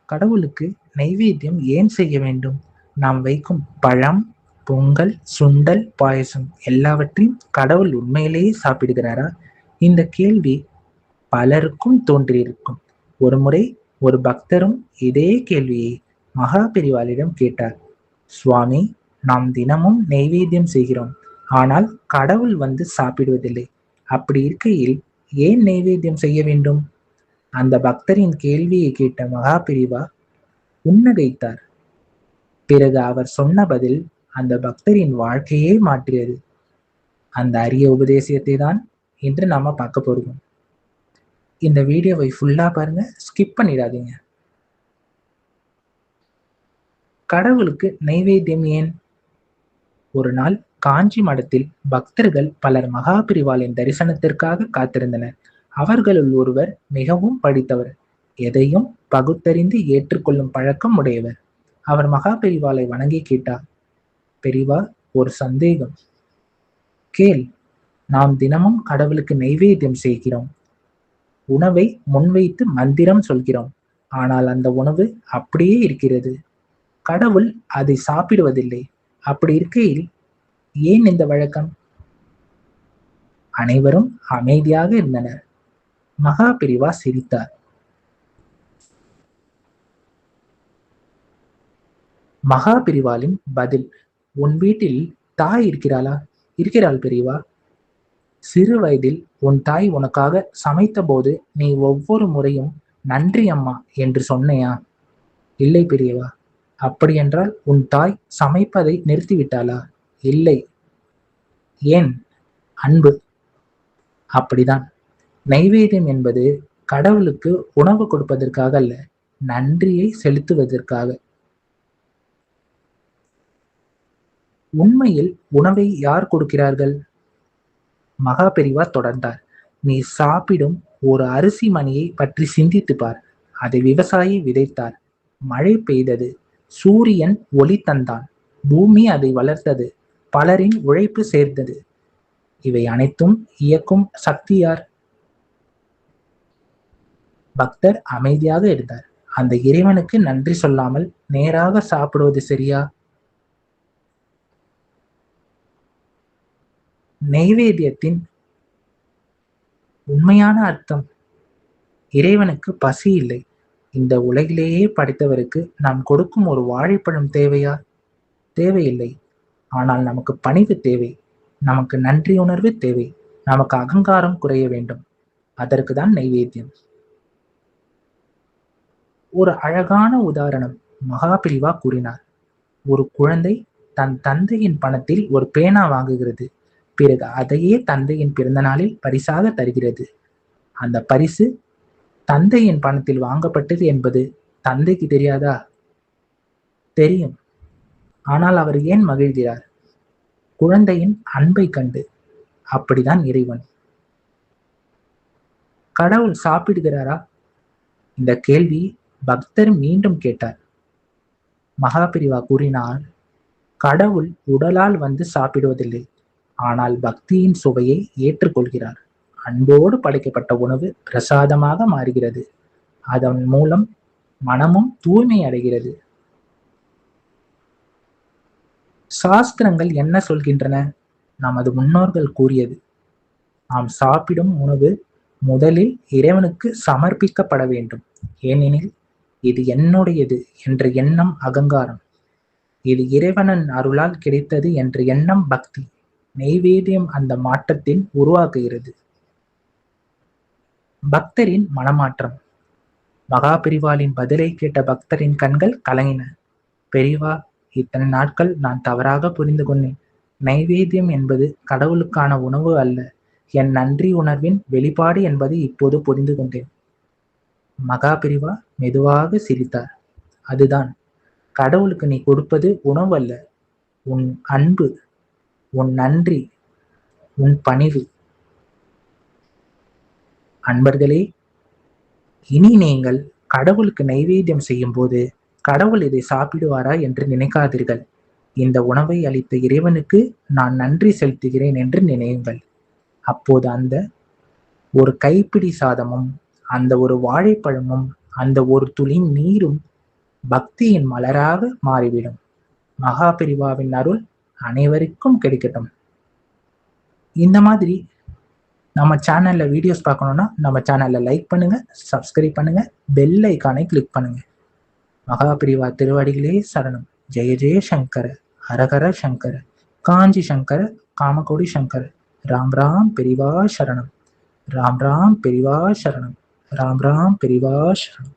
கடவுளுக்கு நைவேத்தியம் ஏன் செய்ய வேண்டும்? நாம் வைக்கும் பழம், பொங்கல், சுண்டல், பாயசம் எல்லாவற்றையும் கடவுள் உண்மையிலேயே சாப்பிடுகிறாரா? இந்த கேள்வி பலருக்கும் தோன்றியிருக்கும். ஒருமுறை ஒரு பக்தரும் இதே கேள்வியை மகா பெரிவாளிடம் கேட்டார். சுவாமி, நாம் தினமும் நெய்வேத்தியம் செய்கிறோம். ஆனால் கடவுள் வந்து சாப்பிடுவதில்லை. அப்படி இருக்கையில் ஏன் நெய்வேத்தியம் செய்ய வேண்டும்? அந்த பக்தரின் கேள்வியை கேட்ட மகா பெரிவா புன்னகைத்தார். பிறகு அவர் சொன்ன பதில் அந்த பக்தரின் வாழ்க்கையே மாற்றியது. அந்த அரிய உபதேசத்தை தான் இன்று நாம பார்க்க போறோம். இந்த வீடியோவை ஃபுல்லா பாருங்க, ஸ்கிப் பண்ணிடாதீங்க. கடவுளுக்கு நைவேத்தியம் ஏன்? ஒரு நாள் காஞ்சி மடத்தில் பக்தர்கள் பலர் மகா பெரிவாளின் தரிசனத்திற்காக காத்திருந்தனர். அவர்களுள் ஒருவர் மிகவும் படித்தவர், எதையும் பகுத்தறிந்து ஏற்றுக்கொள்ளும் பழக்கம் உடையவர். அவர் மகா பெரிவாளை வணங்கி கேட்டார். பெரிவா, ஒரு சந்தேகம். கேள். நாம் தினமும் கடவுளுக்கு நைவேத்தியம் செய்கிறோம். உணவை முன்வைத்து மந்திரம் சொல்கிறோம். ஆனால் அந்த உணவு அப்படியே இருக்கிறது. கடவுள் அதை சாப்பிடுவதில்லை. அப்படி இருக்கையில் ஏன் இந்த வழக்கம்? அனைவரும் அமைதியாக இருந்தனர். மகா பெரிவா சிரித்தார். மகா பெரிவாளின் பதில்: உன் வீட்டில் தாய் இருக்கிறாளா? இருக்கிறாள் பெரியவா. சிறு வயதில் உன் தாய் உனக்காக சமைத்த போது நீ ஒவ்வொரு முறையும் நன்றி அம்மா என்று சொன்னையா? இல்லை பெரியவா. அப்படியென்றால் உன் தாய் சமைப்பதை நிறுத்திவிட்டாளா? இல்லை. ஏன்? அன்பு. அப்படிதான். நைவேத்தியம் என்பது கடவுளுக்கு உணவு கொடுப்பதற்காக அல்ல, நன்றியை செலுத்துவதற்காக. உண்மையில் உணவை யார் கொடுக்கிறார்கள்? மகா பெரிவா தொடர்ந்தார். நீ சாப்பிடும் ஒரு அரிசி மணியை பற்றி சிந்தித்து பார். அதை விவசாயி விதைத்தார், மழை பெய்தது, சூரியன் ஒளி தந்தான், பூமி அதை வளர்த்தது, பலரின் உழைப்பு சேர்ந்தது. இவை அனைத்தும் இயக்கும் சக்தி யார்? பக்தர் அமைதியாக இருந்தார். அந்த இறைவனுக்கு நன்றி சொல்லாமல் நேராக சாப்பிடுவது சரியா? நைவேத்தியத்தின் உண்மையான அர்த்தம்: இறைவனுக்கு பசி இல்லை. இந்த உலகிலேயே படைத்தவருக்கு நாம் கொடுக்கும் ஒரு வாழைப்பழம் தேவையா? தேவையில்லை. ஆனால் நமக்கு பணிவு தேவை, நமக்கு நன்றி உணர்வு தேவை, நமக்கு அகங்காரம் குறைய வேண்டும். அதற்கு தான் நைவேத்தியம். ஒரு அழகான உதாரணம் மகா பெரிவா கூறினார். ஒரு குழந்தை தன் தந்தையின் பணத்தில் ஒரு பேனா வாங்குகிறது. பிறகு அதையே தந்தையின் பிறந்த நாளில் பரிசாக தருகிறது. அந்த பரிசு தந்தையின் பணத்தில் வாங்கப்பட்டது என்பது தந்தைக்கு தெரியாதா? தெரியும். ஆனால் அவர் ஏன் மகிழ்கிறார்? குழந்தையின் அன்பை கண்டு. அப்படிதான் இறைவன். கடவுள் சாப்பிடுகிறாரா? இந்த கேள்வி பக்தர் மீண்டும் கேட்டார். மகா பெரிவா கூறினார், கடவுள் உடலால் வந்து சாப்பிடுவதில்லை, ஆனால் பக்தியின் சுவையை ஏற்றுக்கொள்கிறார். அன்போடு படைக்கப்பட்ட உணவு பிரசாதமாக மாறுகிறது. அதன் மூலம் மனமும் தூய்மை அடைகிறது. சாஸ்திரங்கள் என்ன சொல்கின்றன? நமது முன்னோர்கள் கூறியது: நாம் சாப்பிடும் உணவு முதலில் இறைவனுக்கு சமர்ப்பிக்கப்பட வேண்டும். ஏனெனில் இது என்னுடையது என்ற எண்ணம் அகங்காரம். இது இறைவனின் அருளால் கிடைத்தது என்ற எண்ணம் பக்தி. நெய்வேத்தியம் அந்த மாற்றத்தில் உருவாக்குகிறது. பக்தரின் மனமாற்றம். மகா பெரிவாளின் பதிலை கேட்ட பக்தரின் கண்கள் கலங்கின. பெரிவா, இத்தனை நாட்கள் நான் தவறாக புரிந்து கொண்டேன். நைவேத்தியம் என்பது கடவுளுக்கான உணவு அல்ல, என் நன்றி உணர்வின் வெளிப்பாடு என்பதை இப்போது புரிந்து கொண்டேன். மகா பெரிவா மெதுவாக சிரித்தார். அதுதான், கடவுளுக்கு நீ கொடுப்பது உணவு அல்ல, உன் அன்பு, உன் நன்றி, உன் பணிவு. அன்பர்களே, இனி நீங்கள் கடவுளுக்கு நைவேத்தியம் செய்யும் போது கடவுள் இதை சாப்பிடுவாரா என்று நினைக்காதீர்கள். இந்த உணவை அளித்த இறைவனுக்கு நான் நன்றி செலுத்துகிறேன் என்று நினையுங்கள். அப்போது அந்த ஒரு கைப்பிடி சாதமும், அந்த ஒரு வாழைப்பழமும், அந்த ஒரு துளி நீரும் பக்தியின் மலராக மாறிவிடும். மகா பெரிவாவின் அருள் அனைவருக்கும் கிடைக்கட்டும். இந்த மாதிரி நம்ம சேனல்ல வீடியோஸ் பார்க்கணும்னா நம்ம சேனல்ல லைக் பண்ணுங்க, சப்ஸ்கிரைப் பண்ணுங்க, பெல் ஐக்கானை கிளிக் பண்ணுங்க. மகா பெரிவா திருவடிகளே சரணம். ஜெய ஜெய சங்கர, ஹரஹர சங்கர, காஞ்சி சங்கர, காமகோடி சங்கர. ராம் ராம் பெரிவா சரணம். ராம் ராம் பெரிவா சரணம். ராம் ராம் பெரிவா சரணம்.